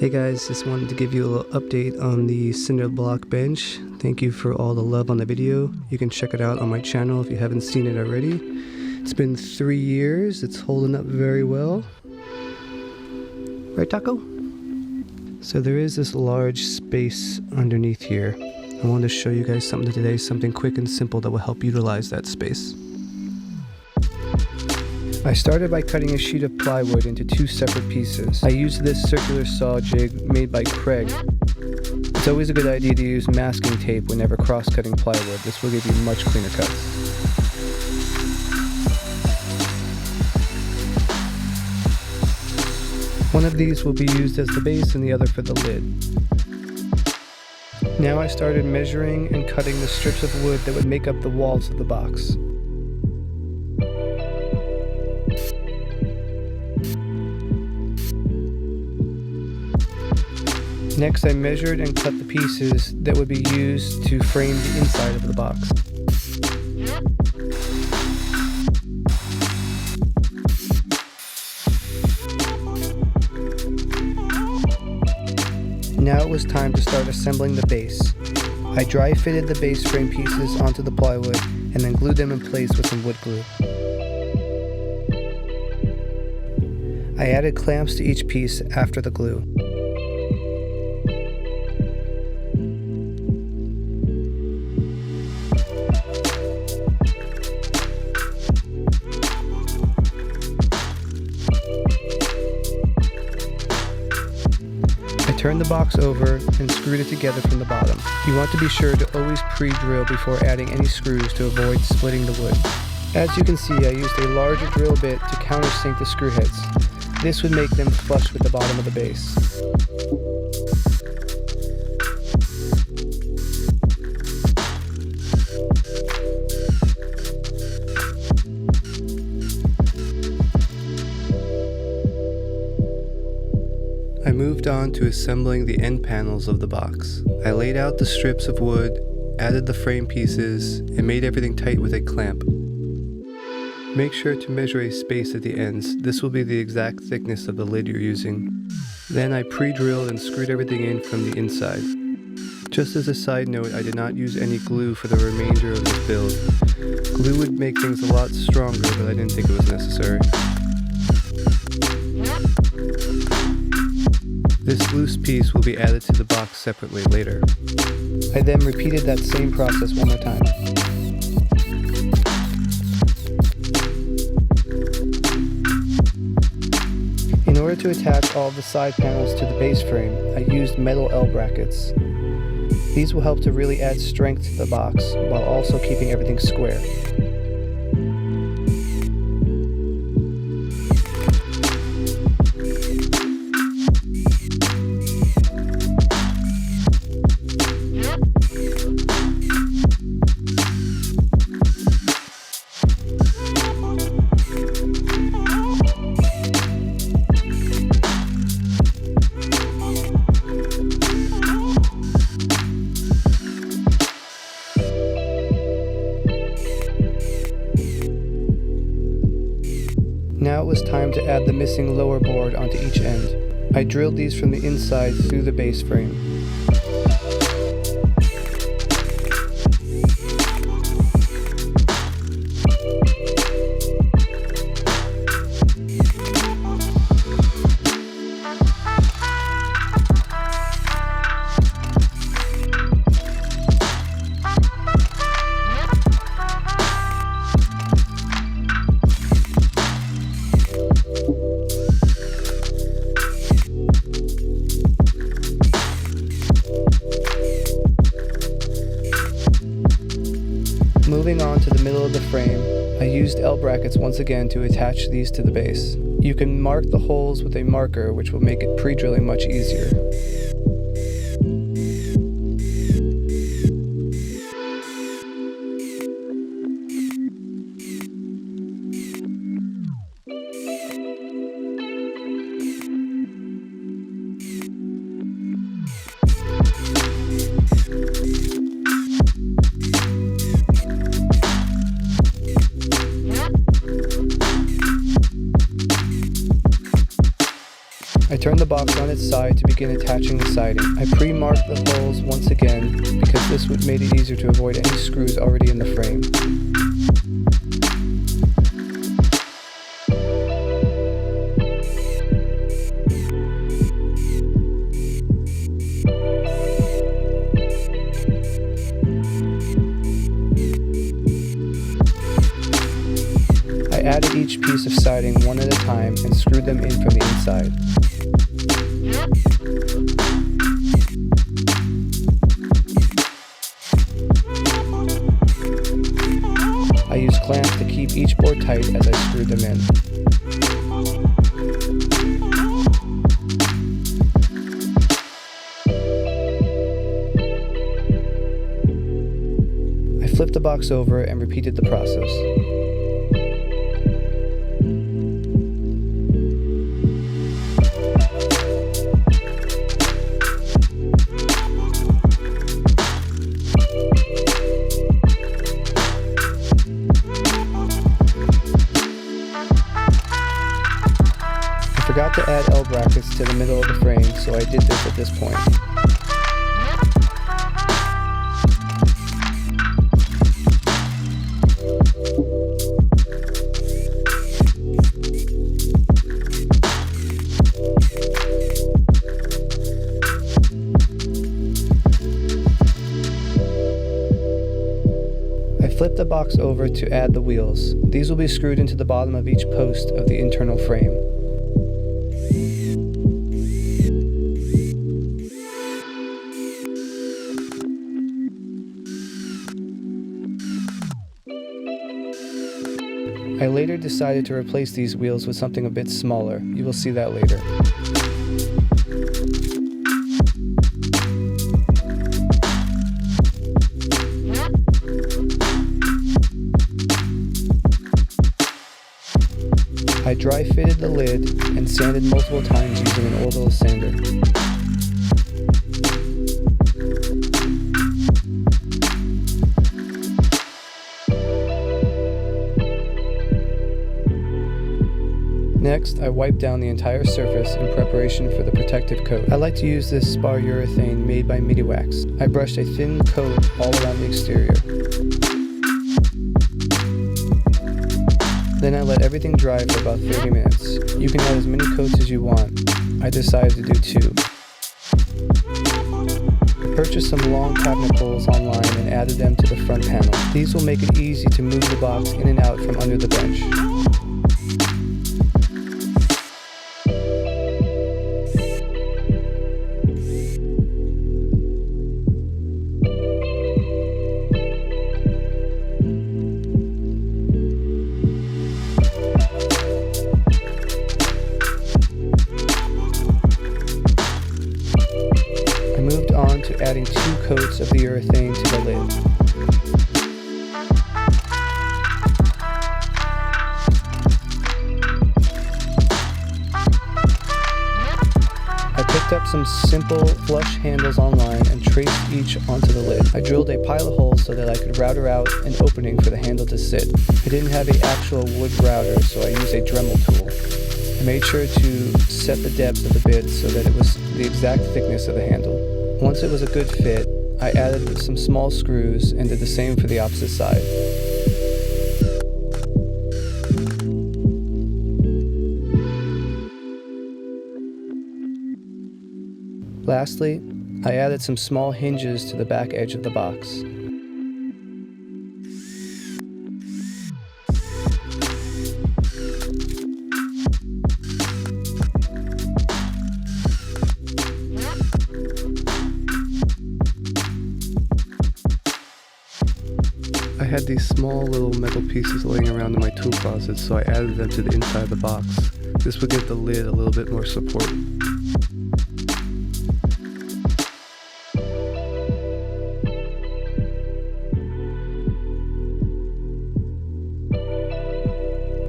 Hey guys, just wanted to give you a little update on the cinder block bench. Thank you for all the love on the video. You can check it out on my channel if you haven't seen it already. It's been 3 years, it's holding up very well. Right, Taco? So there is this large space underneath here. I wanted to show you guys something today, something quick and simple that will help utilize that space. I started by cutting a sheet of plywood into 2 separate pieces. I used this circular saw jig made by Craig. It's always a good idea to use masking tape whenever cross-cutting plywood. This will give you much cleaner cuts. One of these will be used as the base and the other for the lid. Now I started measuring and cutting the strips of wood that would make up the walls of the box. Next, I measured and cut the pieces that would be used to frame the inside of the box. Now it was time to start assembling the base. I dry fitted the base frame pieces onto the plywood and then glued them in place with some wood glue. I added clamps to each piece after the glue. I turned the box over and screwed it together from the bottom. You want to be sure to always pre-drill before adding any screws to avoid splitting the wood. As you can see, I used a larger drill bit to countersink the screw heads. This would make them flush with the bottom of the base. I moved on to assembling the end panels of the box. I laid out the strips of wood, added the frame pieces, and made everything tight with a clamp. Make sure to measure a space at the ends. This will be the exact thickness of the lid you're using. Then I pre-drilled and screwed everything in from the inside. Just as a side note, I did not use any glue for the remainder of this build. Glue would make things a lot stronger, but I didn't think it was necessary. This loose piece will be added to the box separately later. I then repeated that same process one more time. In order to attach all of the side panels to the base frame, I used metal L brackets. These will help to really add strength to the box while also keeping everything square. Now it was time to add the missing lower board onto each end. I drilled these from the inside through the base frame. Moving on to the middle of the frame, I used L brackets once again to attach these to the base. You can mark the holes with a marker, which will make it pre-drilling much easier. I turned the box on its side to begin attaching the siding. I pre-marked the holes once again because this would made it easier to avoid any screws already in the frame. I added each piece of siding one at a time and screwed them in from the inside. I used clamps to keep each board tight as I screwed them in. I flipped the box over and repeated the process. I forgot to add L brackets to the middle of the frame, so I did this at this point. I flipped the box over to add the wheels. These will be screwed into the bottom of each post of the internal frame. I later decided to replace these wheels with something a bit smaller. You will see that later. I dry fitted the lid and sanded multiple times using an old little sander. Next, I wiped down the entire surface in preparation for the protective coat. I like to use this spar urethane made by Wax. I brushed a thin coat all around the exterior. Then I let everything dry for about 30 minutes. You can add as many coats as you want. I decided to do 2. I purchased some long cabinet poles online and added them to the front panel. These will make it easy to move the box in and out from under the bench. I moved on to adding 2 coats of the urethane to the lid. I picked up some simple flush handles online and traced each onto the lid. I drilled a pile of holes so that I could router out an opening for the handle to sit. I didn't have an actual wood router, so I used a Dremel tool. I made sure to set the depth of the bit so that it was the exact thickness of the handle. Once it was a good fit, I added some small screws and did the same for the opposite side. Lastly, I added some small hinges to the back edge of the box. I had these small little metal pieces laying around in my tool closet, so I added them to the inside of the box. This would give the lid a little bit more support.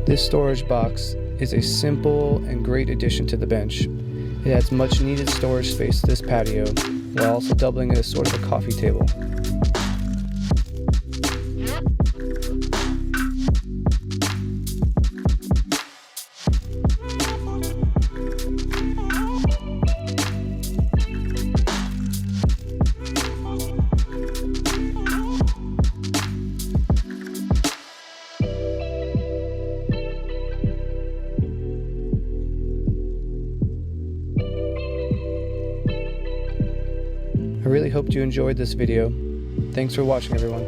This storage box is a simple and great addition to the bench. It adds much needed storage space to this patio, while also doubling as sort of a coffee table. really hoped you enjoyed this video. Thanks for watching, everyone.